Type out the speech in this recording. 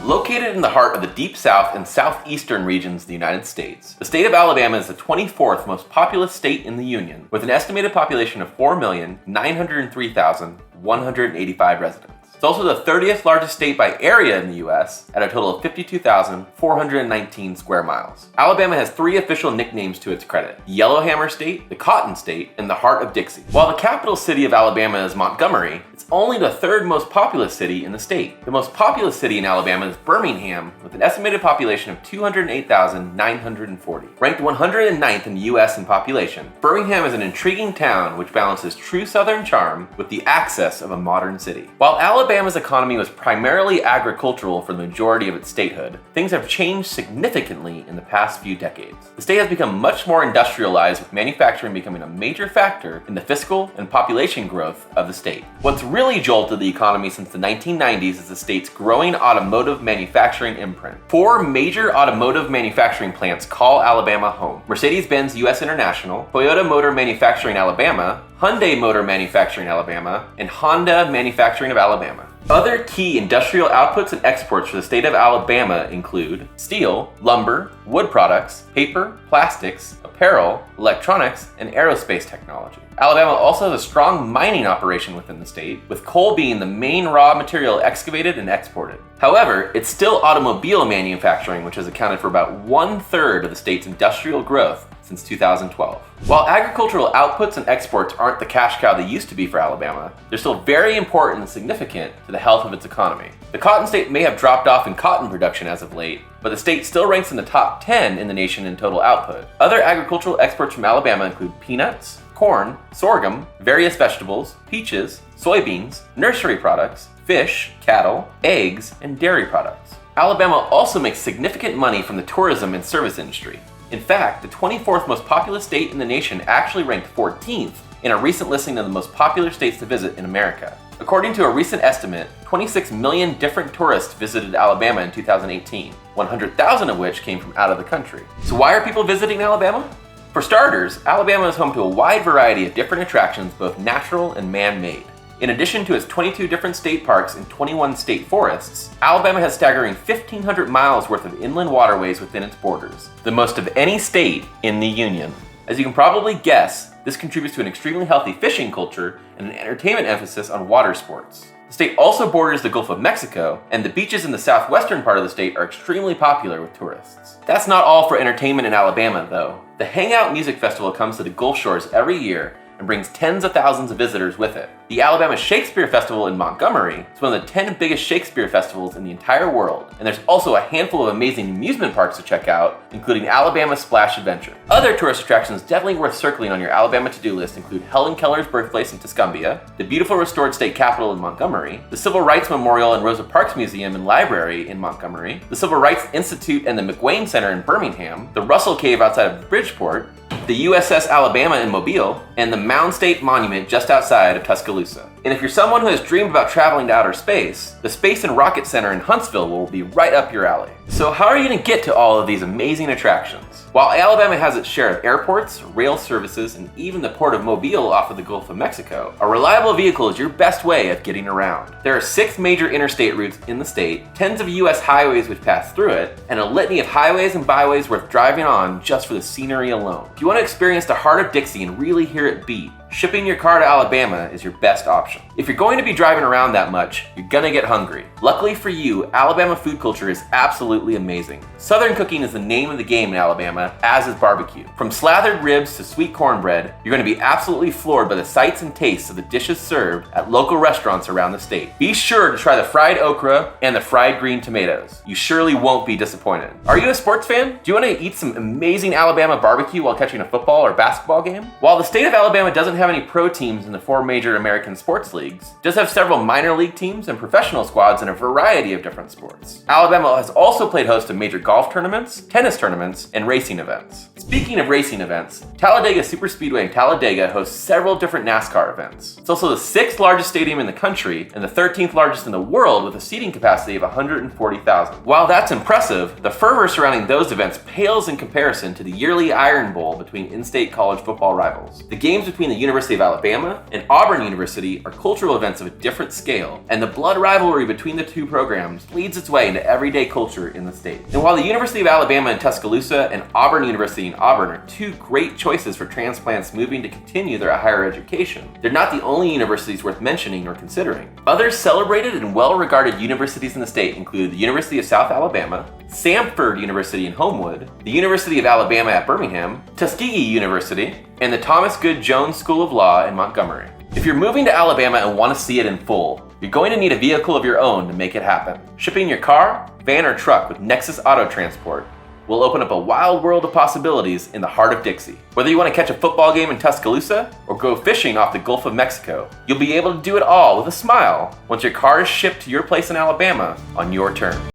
Located in the heart of the Deep South and southeastern regions of the United States, the state of Alabama is the 24th most populous state in the Union, with an estimated population of 4,903,185 residents. It's also the 30th largest state by area in the U.S. at a total of 52,419 square miles. Alabama has 3 official nicknames to its credit: the Yellowhammer State, the Cotton State, and the Heart of Dixie. While the capital city of Alabama is Montgomery, it's only the 3rd most populous city in the state. The most populous city in Alabama is Birmingham, with an estimated population of 208,940. Ranked 109th in the U.S. in population, Birmingham is an intriguing town which balances true Southern charm with the access of a modern city. While Alabama's economy was primarily agricultural for the majority of its statehood, things have changed significantly in the past few decades. The state has become much more industrialized, with manufacturing becoming a major factor in the fiscal and population growth of the state. What's really jolted the economy since the 1990s is the state's growing automotive manufacturing imprint. 4 major automotive manufacturing plants call Alabama home: Mercedes-Benz US International, Toyota Motor Manufacturing Alabama, Hyundai Motor Manufacturing Alabama, and Honda Manufacturing of Alabama. Other key industrial outputs and exports for the state of Alabama include steel, lumber, wood products, paper, plastics, apparel, electronics, and aerospace technology. Alabama also has a strong mining operation within the state, with coal being the main raw material excavated and exported. However, it's still automobile manufacturing which has accounted for about 1/3 of the state's industrial growth since 2012. While agricultural outputs and exports aren't the cash cow they used to be for Alabama, they're still very important and significant to the health of its economy. The Cotton State may have dropped off in cotton production as of late, but the state still ranks in the top 10 in the nation in total output. Other agricultural exports from Alabama include peanuts, corn, sorghum, various vegetables, peaches, soybeans, nursery products, fish, cattle, eggs, and dairy products. Alabama also makes significant money from the tourism and service industry. In fact, the 24th most populous state in the nation actually ranked 14th in a recent listing of the most popular states to visit in America. According to a recent estimate, 26 million different tourists visited Alabama in 2018, 100,000 of which came from out of the country. So why are people visiting Alabama? For starters, Alabama is home to a wide variety of different attractions, both natural and man-made. In addition to its 22 different state parks and 21 state forests, Alabama has staggering 1,500 miles worth of inland waterways within its borders, the most of any state in the Union. As you can probably guess, this contributes to an extremely healthy fishing culture and an entertainment emphasis on water sports. The state also borders the Gulf of Mexico, and the beaches in the southwestern part of the state are extremely popular with tourists. That's not all for entertainment in Alabama, though. The Hangout Music Festival comes to the Gulf Shores every year and brings tens of thousands of visitors with it. The Alabama Shakespeare Festival in Montgomery is one of the 10 biggest Shakespeare festivals in the entire world, and there's also a handful of amazing amusement parks to check out, including Alabama Splash Adventure. Other tourist attractions definitely worth circling on your Alabama to-do list include Helen Keller's birthplace in Tuscumbia, the beautiful restored state capitol in Montgomery, the Civil Rights Memorial and Rosa Parks Museum and Library in Montgomery, the Civil Rights Institute and the McWane Center in Birmingham, the Russell Cave outside of Bridgeport, the USS Alabama in Mobile, and the Mound State Monument just outside of Tuscaloosa. And if you're someone who has dreamed about traveling to outer space, the Space and Rocket Center in Huntsville will be right up your alley. So how are you going to get to all of these amazing attractions? While Alabama has its share of airports, rail services, and even the port of Mobile off of the Gulf of Mexico, a reliable vehicle is your best way of getting around. There are 6 major interstate routes in the state, tens of US highways which pass through it, and a litany of highways and byways worth driving on just for the scenery alone. If you want to experience the heart of Dixie and really hear it beat, shipping your car to Alabama is your best option. If you're going to be driving around that much, you're gonna get hungry. Luckily for you, Alabama food culture is absolutely amazing. Southern cooking is the name of the game in Alabama, as is barbecue. From slathered ribs to sweet cornbread, you're gonna be absolutely floored by the sights and tastes of the dishes served at local restaurants around the state. Be sure to try the fried okra and the fried green tomatoes. You surely won't be disappointed. Are you a sports fan? Do you want to eat some amazing Alabama barbecue while catching a football or basketball game? While the state of Alabama doesn't have any pro teams in the 4 major American sports leagues, it does have several minor league teams and professional squads in a variety of different sports. Alabama has also played host to major golf tournaments, tennis tournaments, and racing events. Speaking of racing events, Talladega Superspeedway in Talladega hosts several different NASCAR events. It's also the 6th largest stadium in the country and the 13th largest in the world with a seating capacity of 140,000. While that's impressive, the fervor surrounding those events pales in comparison to the yearly Iron Bowl between in-state college football rivals. The games between the University of Alabama and Auburn University are cultural events of a different scale, and the blood rivalry between the two programs leads its way into everyday culture in the state. And while the University of Alabama in Tuscaloosa and Auburn University in Auburn are two great choices for transplants moving to continue their higher education, they're not the only universities worth mentioning or considering. Other celebrated and well-regarded universities in the state include the University of South Alabama, Samford University in Homewood, the University of Alabama at Birmingham, Tuskegee University, and the Thomas Good Jones School of Law in Montgomery. If you're moving to Alabama and want to see it in full, you're going to need a vehicle of your own to make it happen. Shipping your car, van, or truck with Nexus Auto Transport will open up a wild world of possibilities in the heart of Dixie. Whether you want to catch a football game in Tuscaloosa or go fishing off the Gulf of Mexico, you'll be able to do it all with a smile once your car is shipped to your place in Alabama on your terms.